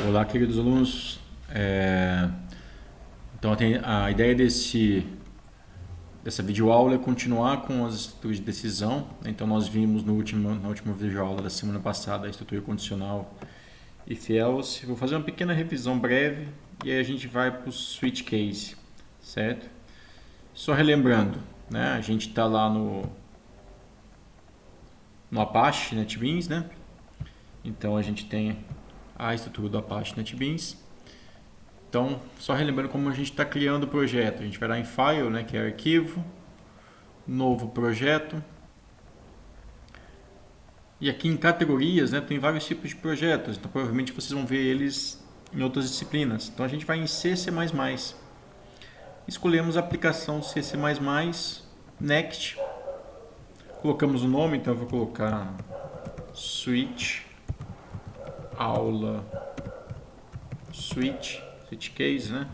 Olá, queridos alunos. Então, a ideia dessa videoaula é continuar com as estruturas de decisão. Então, nós vimos na última videoaula da semana passada a estrutura condicional if else. Vou fazer uma pequena revisão breve e aí a gente vai para o switch case, certo? Só relembrando, né? A gente está lá no Apache NetBeans, né? Então, a gente tem a estrutura do Apache NetBeans. Então, só relembrando como a gente está criando o projeto. A gente vai lá em File, né, que é Arquivo, Novo Projeto. E aqui em Categorias, né, tem vários tipos de projetos. Então, provavelmente vocês vão ver eles em outras disciplinas. Então, a gente vai em C++. Escolhemos a aplicação C++, Next. Colocamos o nome, então eu vou colocar Switch Aula Switch case, né?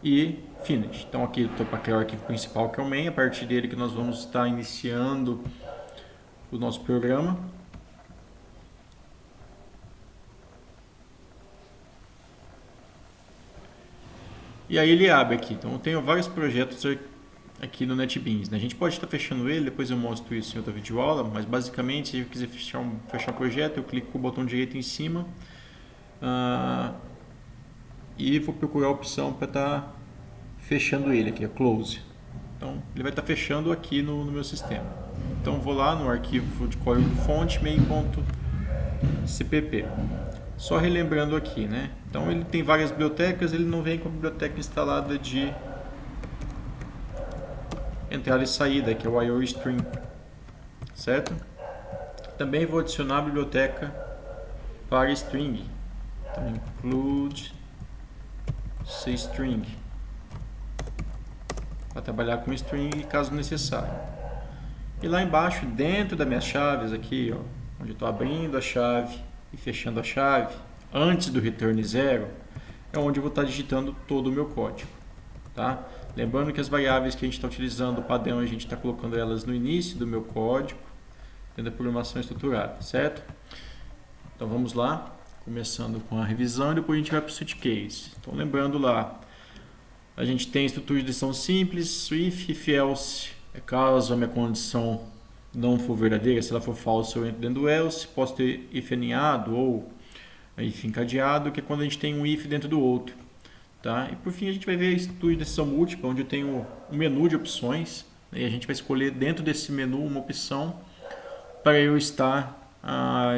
E finish. Então aqui eu estou para criar o arquivo principal, que é o main, a partir dele que nós vamos estar iniciando o nosso programa. E aí ele abre aqui. Então eu tenho vários projetos aqui no NetBeans, né? A gente pode estar fechando ele, depois eu mostro isso em outra videoaula, mas basicamente se eu quiser fechar um projeto, eu clico com o botão direito em cima e vou procurar a opção para estar fechando ele aqui, a Close. Então ele vai estar fechando aqui no meu sistema. Então vou lá no arquivo de código fonte main.cpp. Só relembrando aqui, né? Então ele tem várias bibliotecas, ele não vem com a biblioteca instalada de entrada e saída, que é o IOString, certo? Também vou adicionar a biblioteca para string. Então include cstring para trabalhar com string caso necessário. E lá embaixo, dentro das minhas chaves aqui, ó, onde eu estou abrindo a chave e fechando a chave, antes do return 0, é onde eu vou estar digitando todo o meu código. Tá? Lembrando que as variáveis que a gente está utilizando, o padrão, a gente está colocando elas no início do meu código, dentro da programação estruturada, certo? Então vamos lá, começando com a revisão e depois a gente vai para o switch case. Então lembrando lá, a gente tem estrutura de decisão simples, if else, caso a minha condição não for verdadeira, se ela for falsa eu entro dentro do else, posso ter if aninhado ou if encadeado, que é quando a gente tem um if dentro do outro. Tá? E por fim a gente vai ver a estrutura de decisão múltipla, onde eu tenho um menu de opções, né? E a gente vai escolher dentro desse menu uma opção para eu estar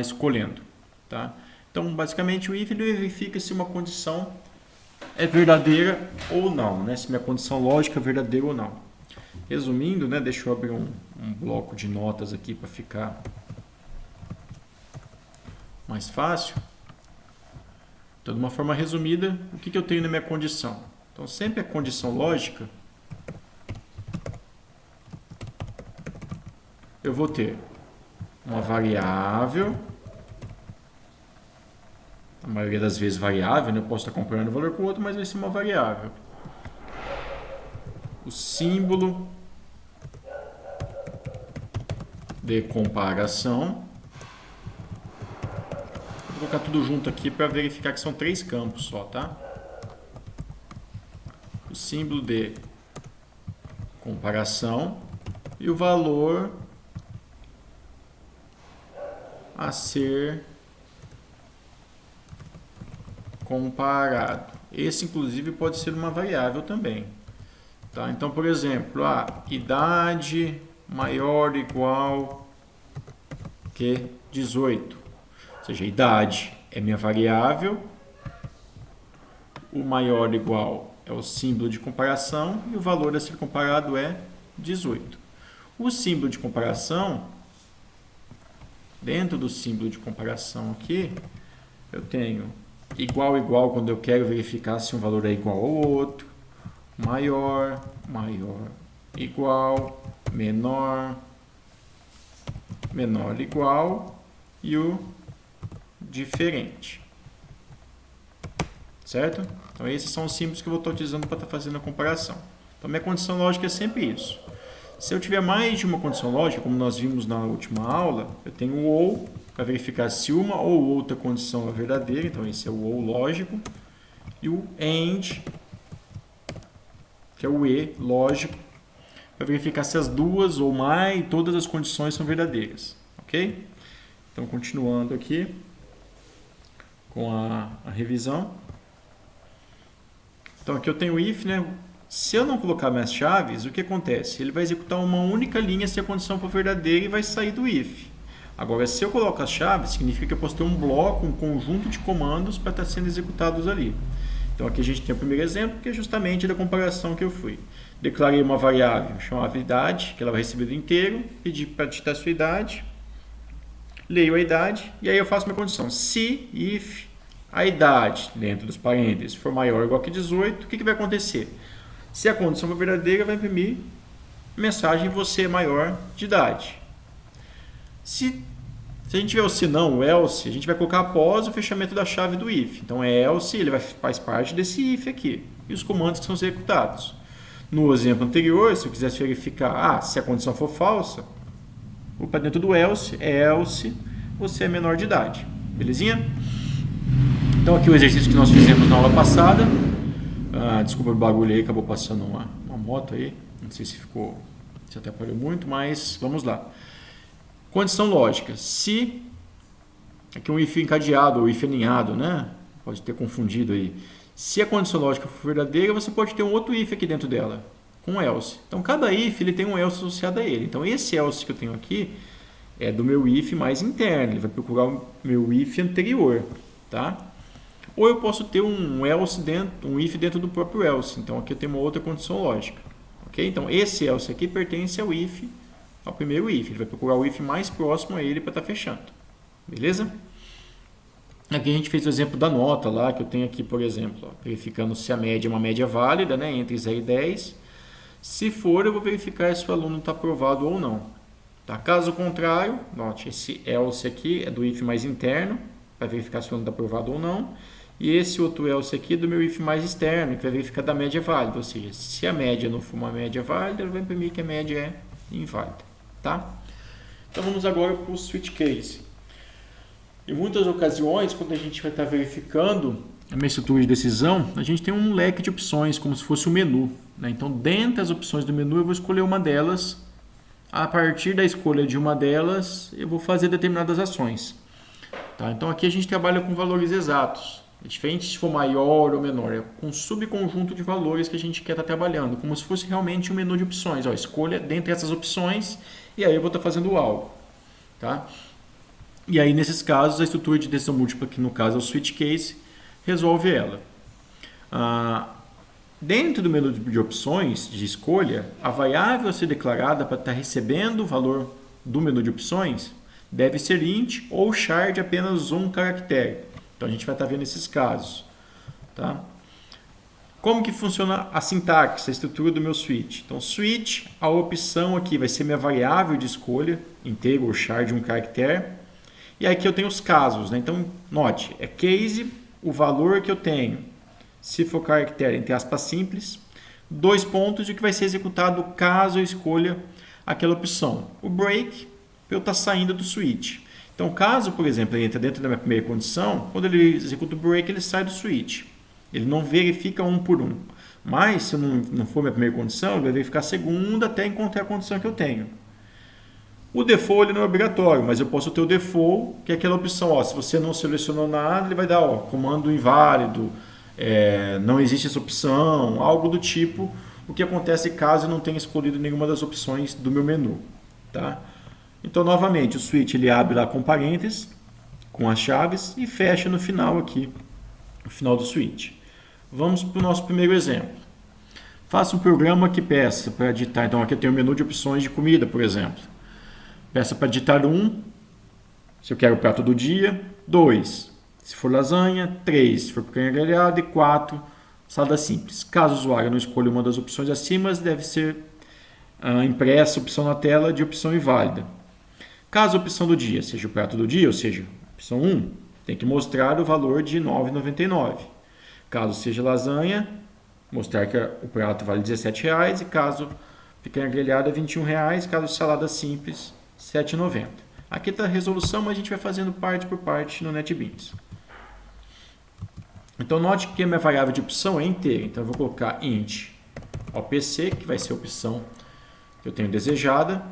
escolhendo. Tá? Então basicamente o if ele verifica se uma condição é verdadeira ou não, né? Se minha condição lógica é verdadeira ou não. Resumindo, né? Deixa eu abrir um bloco de notas aqui para ficar mais fácil. Então, de uma forma resumida, o que eu tenho na minha condição? Então, sempre a condição lógica, eu vou ter uma variável, a maioria das vezes variável, né? Eu posso estar comparando um valor com o outro, mas vai ser uma variável. O símbolo de comparação. Vou colocar tudo junto aqui para verificar que são 3 campos só, tá? O símbolo de comparação e o valor a ser comparado. Esse, inclusive, pode ser uma variável também. Tá? Então, por exemplo, a idade maior ou igual que 18. Ou seja, a idade é minha variável, o maior ou igual é o símbolo de comparação e o valor a ser comparado é 18. O símbolo de comparação, dentro do símbolo de comparação aqui, eu tenho igual, igual, quando eu quero verificar se um valor é igual ao outro, maior, maior, igual, menor, menor, igual e o diferente. Certo? Então esses são os símbolos que eu vou estar utilizando para estar fazendo a comparação. Então minha condição lógica é sempre isso. Se eu tiver mais de uma condição lógica, como nós vimos na última aula, eu tenho o ou para verificar se uma ou outra condição é verdadeira, então esse é o ou lógico, e o AND, que é o E lógico, para verificar se as duas ou mais, todas as condições são verdadeiras, ok? Então, continuando aqui com a revisão. Então, aqui eu tenho o if, né? Se eu não colocar minhas chaves, o que acontece? Ele vai executar uma única linha se a condição for verdadeira e vai sair do if. Agora, se eu coloco as chaves, significa que eu posso ter um bloco, um conjunto de comandos para estar sendo executados ali. Então, aqui a gente tem o primeiro exemplo, que é justamente da comparação que eu fui. Declarei uma variável chamada idade, que ela vai receber do inteiro, pedi para digitar a sua idade, leio a idade, e aí eu faço minha condição. Se, if, a idade, dentro dos parênteses, for maior ou igual que 18, o que vai acontecer? Se a condição for verdadeira, vai imprimir mensagem você é maior de idade. Se a gente tiver o se não, o else, a gente vai colocar após o fechamento da chave do if. Então, else, ele faz parte desse if aqui. E os comandos que são executados. No exemplo anterior, se eu quisesse verificar, se a condição for falsa, vou para dentro do else, você é menor de idade. Belezinha? Então, aqui o exercício que nós fizemos na aula passada. Desculpa o barulho aí, acabou passando uma moto aí. Não sei se atrapalhou muito, mas vamos lá. Condição lógica. Se, aqui um if encadeado ou if aninhado, né? Pode ter confundido aí. Se a condição lógica for verdadeira, você pode ter um outro if aqui dentro dela, com else. Então, cada if ele tem um else associado a ele. Então, esse else que eu tenho aqui é do meu if mais interno. Ele vai procurar o meu if anterior, tá? Ou eu posso ter um else um if dentro do próprio else. Então, aqui eu tenho uma outra condição lógica. Ok? Então, esse else aqui pertence ao if, ao primeiro if. Ele vai procurar o if mais próximo a ele para estar fechando. Beleza? Aqui a gente fez o exemplo da nota lá, que eu tenho aqui, por exemplo, verificando se a média é uma média válida, né, entre 0 e 10. Se for, eu vou verificar se o aluno está aprovado ou não. Tá? Caso contrário, note, esse else aqui é do if mais interno, para verificar se o aluno está aprovado ou não. E esse outro else aqui é do meu if mais externo, que vai verificar da média válida. Ou seja, se a média não for uma média válida, ele vai imprimir que a média é inválida. Tá? Então vamos agora para o switch case. Em muitas ocasiões, quando a gente vai estar verificando a minha estrutura de decisão, a gente tem um leque de opções, como se fosse um menu, né? Então, dentre as opções do menu, eu vou escolher uma delas. A partir da escolha de uma delas, eu vou fazer determinadas ações. Tá? Então, aqui a gente trabalha com valores exatos. É diferente se for maior ou menor. É com um subconjunto de valores que a gente quer estar trabalhando, como se fosse realmente um menu de opções. Escolha dentre essas opções e aí eu vou estar fazendo algo. Tá? E aí, nesses casos, a estrutura de decisão múltipla, que no caso é o switch case, resolve ela. Dentro do menu de opções de escolha, a variável a ser declarada para estar recebendo o valor do menu de opções deve ser int ou char de apenas um caractere. Então, a gente vai estar vendo esses casos. Tá? Como que funciona a sintaxe, a estrutura do meu switch? Então, switch, a opção aqui vai ser minha variável de escolha, inteiro ou char de um caractere. E aqui eu tenho os casos, né? Então, note, é case, o valor que eu tenho, se for caractere, entre aspas, simples, 2 pontos, e o que vai ser executado caso eu escolha aquela opção. O break, para eu estar saindo do switch. Então, caso, por exemplo, ele entra dentro da minha primeira condição, quando ele executa o break, ele sai do switch. Ele não verifica um por um. Mas, se não for minha primeira condição, ele vai verificar a segunda até encontrar a condição que eu tenho. O default ele não é obrigatório, mas eu posso ter o default, que é aquela opção, se você não selecionou nada, ele vai dar comando inválido, não existe essa opção, algo do tipo, o que acontece caso eu não tenha escolhido nenhuma das opções do meu menu. Tá? Então, novamente, o switch ele abre lá com parênteses, com as chaves, e fecha no final aqui, no final do switch. Vamos para o nosso primeiro exemplo. Faça um programa que peça para digitar, então aqui eu tenho o menu de opções de comida, por exemplo. Peça para digitar 1, se eu quero o prato do dia, 2, se for lasanha, 3, se for picanha grelhada, e 4, salada simples. Caso o usuário não escolha uma das opções acima, deve ser impressa a opção na tela de opção inválida. Caso a opção do dia seja o prato do dia, ou seja, opção 1, tem que mostrar o valor de R$ 9,99. Caso seja lasanha, mostrar que o prato vale R$ 17,00, e caso picanha grelhada, R$ 21,00, caso salada simples, R$ 7,90. Aqui está a resolução, mas a gente vai fazendo parte por parte no NetBeans. Então, note que a minha variável de opção é inteira. Então, eu vou colocar int OPC, que vai ser a opção que eu tenho desejada.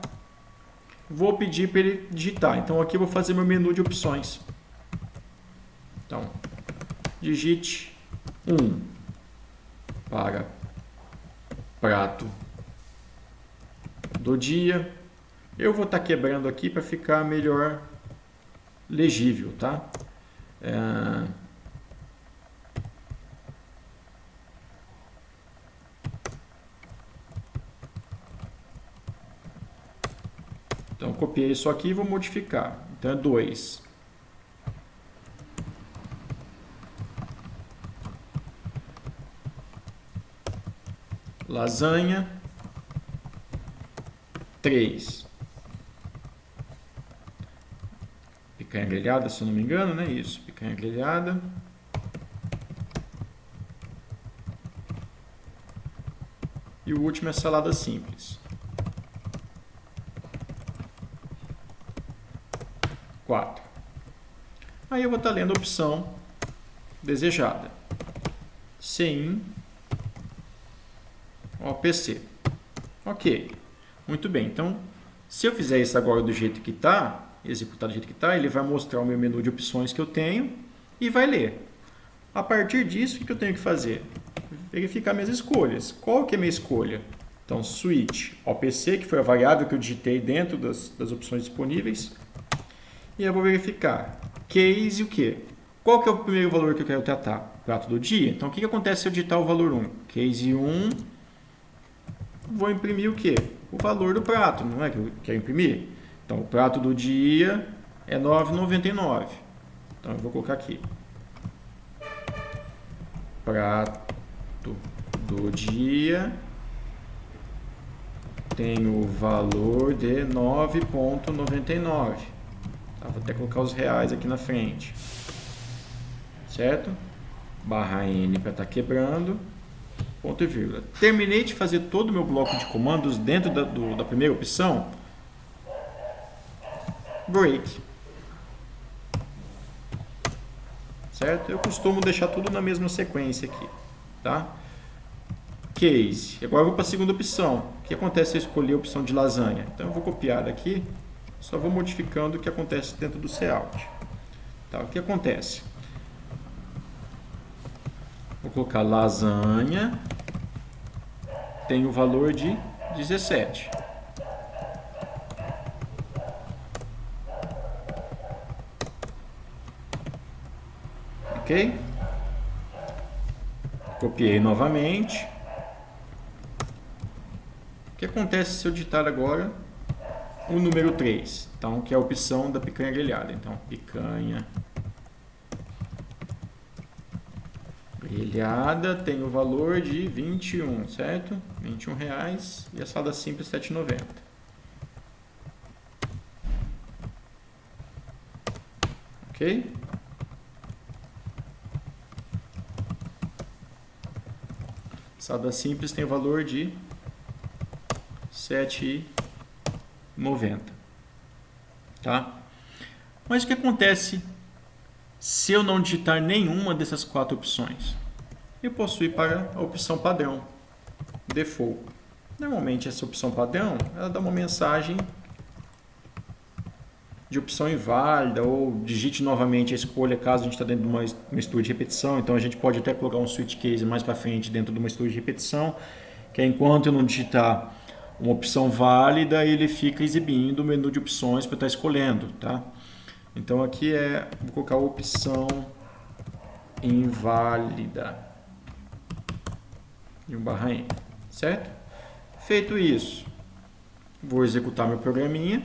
Vou pedir para ele digitar. Então, aqui eu vou fazer meu menu de opções. Então, digite 1 para prato do dia. Eu vou estar quebrando aqui para ficar melhor legível, tá? Então, copiei isso aqui e vou modificar. Então, é 2. Lasanha. 3. Picanha grelhada, se eu não me engano, né? Isso, picanha grelhada. E o último é salada simples. 4. Aí eu vou estar lendo a opção desejada. CIN OPC. Ok. Muito bem. Então, se eu fizer isso agora do jeito que está, executar do jeito que está, ele vai mostrar o meu menu de opções que eu tenho e vai ler. A partir disso, o que eu tenho que fazer? Verificar minhas escolhas. Qual que é a minha escolha? Então, switch OPC, que foi a variável que eu digitei dentro das opções disponíveis. E eu vou verificar case o quê? Qual que é o primeiro valor que eu quero tratar? Prato do dia. Então, o que acontece se eu digitar o valor 1? Case 1, vou imprimir o quê? O valor do prato, não é que eu quero imprimir? Então, o prato do dia é R$ 9,99. Então, eu vou colocar aqui. Prato do dia tem o valor de R$ 9,99. Vou até colocar os reais aqui na frente. Certo? Barra N para estar quebrando. Ponto e vírgula. Terminei de fazer todo o meu bloco de comandos dentro da primeira opção. Break. Certo? Eu costumo deixar tudo na mesma sequência aqui. Tá? Case. Agora eu vou para a segunda opção. O que acontece se eu escolher a opção de lasanha? Então eu vou copiar daqui. Só vou modificando o que acontece dentro do layout. Tá, o que acontece? Vou colocar lasanha. Tem o valor de 17. Ok? Copiei novamente. O que acontece se eu digitar agora o número 3, então, que é a opção da picanha grelhada. Então, picanha grelhada tem o valor de 21, certo? R$21 e a salada simples R$7,90. Ok? Salada simples tem o valor de R$7,90. Tá? Mas o que acontece se eu não digitar nenhuma dessas 4 opções? Eu posso ir para a opção padrão, default. Normalmente essa opção padrão, ela dá uma mensagem de opção inválida ou digite novamente a escolha caso a gente está dentro de uma estrutura de repetição. Então a gente pode até colocar um switch case mais para frente dentro de uma estrutura de repetição, que é enquanto eu não digitar uma opção válida, ele fica exibindo o menu de opções para estar escolhendo, tá? Então aqui vou colocar a opção inválida e um barra N, certo? Feito isso, vou executar meu programinha.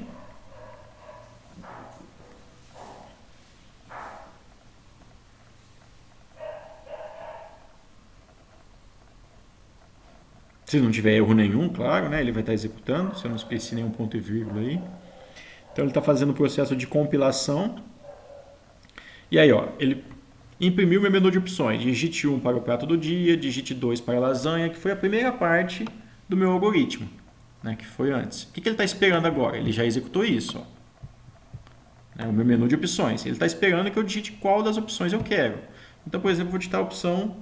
Se não tiver erro nenhum, claro, né? Ele vai estar executando, se eu não esqueci nenhum ponto e vírgula aí. Então ele está fazendo o processo de compilação. E aí, ó, ele imprimiu meu menu de opções. Digite 1 para o prato do dia, digite 2 para a lasanha, que foi a primeira parte do meu algoritmo, né? Que foi antes. O que ele está esperando agora? Ele já executou isso, ó. É o meu menu de opções. Ele está esperando que eu digite qual das opções eu quero. Então, por exemplo, eu vou digitar a opção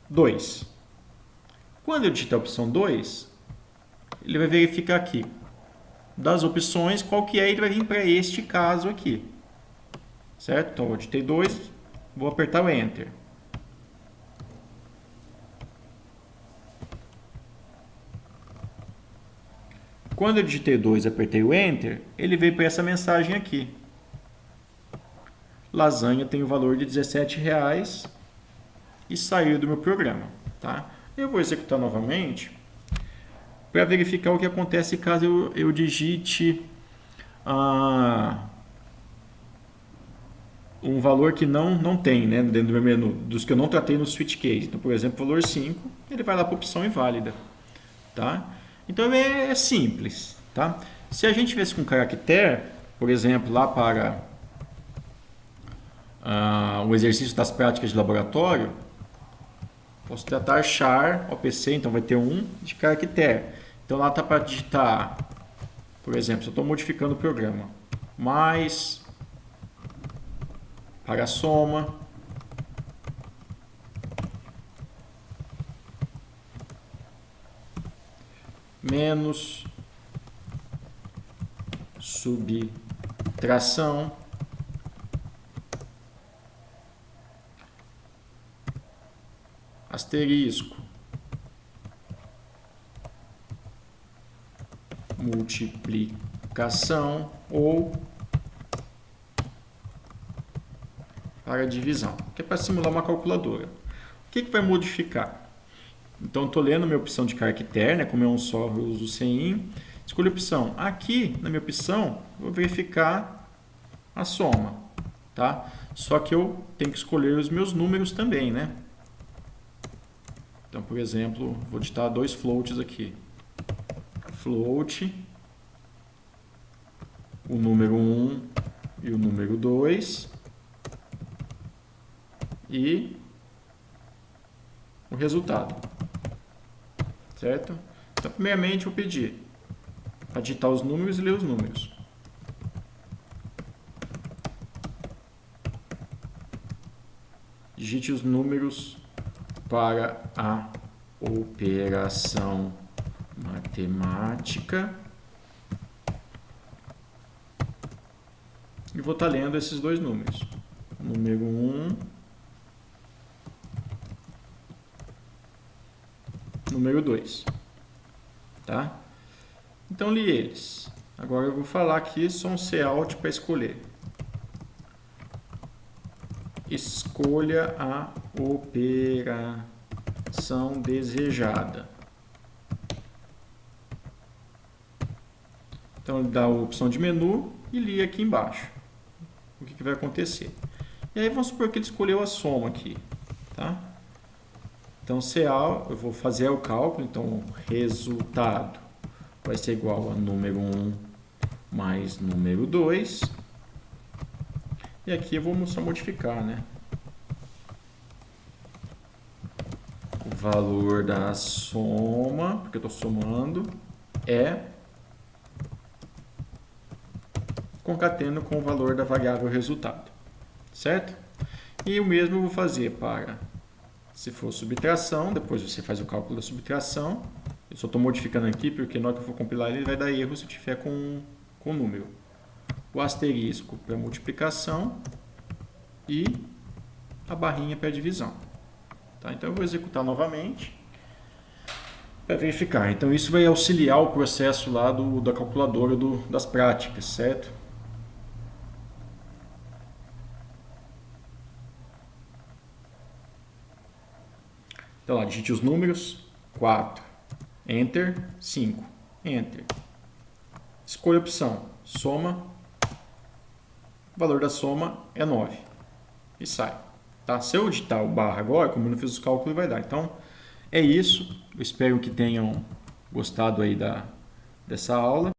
2. Quando eu digitar a opção 2, ele vai verificar aqui das opções qual que é e ele vai vir para este caso aqui. Certo? Então, eu digitei 2, vou apertar o Enter. Quando eu digitei 2 e apertei o Enter, ele veio para essa mensagem aqui. Lasanha tem o valor de R$17 e saiu do meu programa. Tá? Eu vou executar novamente para verificar o que acontece caso eu digite um valor que não tem, né, dentro do meu menu, dos que eu não tratei no switch case. Então, por exemplo, valor 5, ele vai lá para a opção inválida. Tá? Então é simples. Tá? Se a gente tivesse com caractere, por exemplo, lá para o exercício das práticas de laboratório, posso tratar char OPC, então vai ter um de caractere. Então lá está para digitar, por exemplo, se eu estou modificando o programa, mais para a soma, menos subtração, asterisco, multiplicação ou para divisão, que é para simular uma calculadora. O que vai modificar? Então, estou lendo minha opção de caractere, né? Como é um só, eu uso o CIN. Escolho a opção. Aqui, na minha opção, vou verificar a soma. Tá? Só que eu tenho que escolher os meus números também, né? Então, por exemplo, vou digitar 2 floats aqui. Float, o número 1 e o número 2. E o resultado. Certo? Então, primeiramente, eu vou pedir para digitar os números e ler os números. Digite os números para a operação matemática. E vou estar lendo esses dois números. Número 1, número 2. Tá? Então, li eles. Agora eu vou falar aqui só um Cout para escolher. Escolha a operação desejada. Então, ele dá a opção de menu e li aqui embaixo. O que vai acontecer? E aí, vamos supor que ele escolheu a soma aqui. Tá? Então, Cout, eu vou fazer o cálculo. Então, o resultado vai ser igual a número 1 mais número 2. E aqui eu vou só modificar, né? O valor da soma, porque eu estou somando, é concateno com o valor da variável resultado. Certo? E o mesmo eu vou fazer para, se for subtração, depois você faz o cálculo da subtração. Eu só estou modificando aqui porque na hora que eu for compilar ele vai dar erro se tiver com o número. O asterisco para multiplicação e a barrinha para divisão. Tá? Então eu vou executar novamente para verificar. Então isso vai auxiliar o processo lá da calculadora das práticas, certo? Então lá, digite os números, 4, Enter, 5, Enter. Escolha a opção, soma, o valor da soma é 9 e sai. Tá? Se eu digitar o barra agora, como eu não fiz os cálculos, vai dar. Então, é isso. Eu espero que tenham gostado aí dessa aula.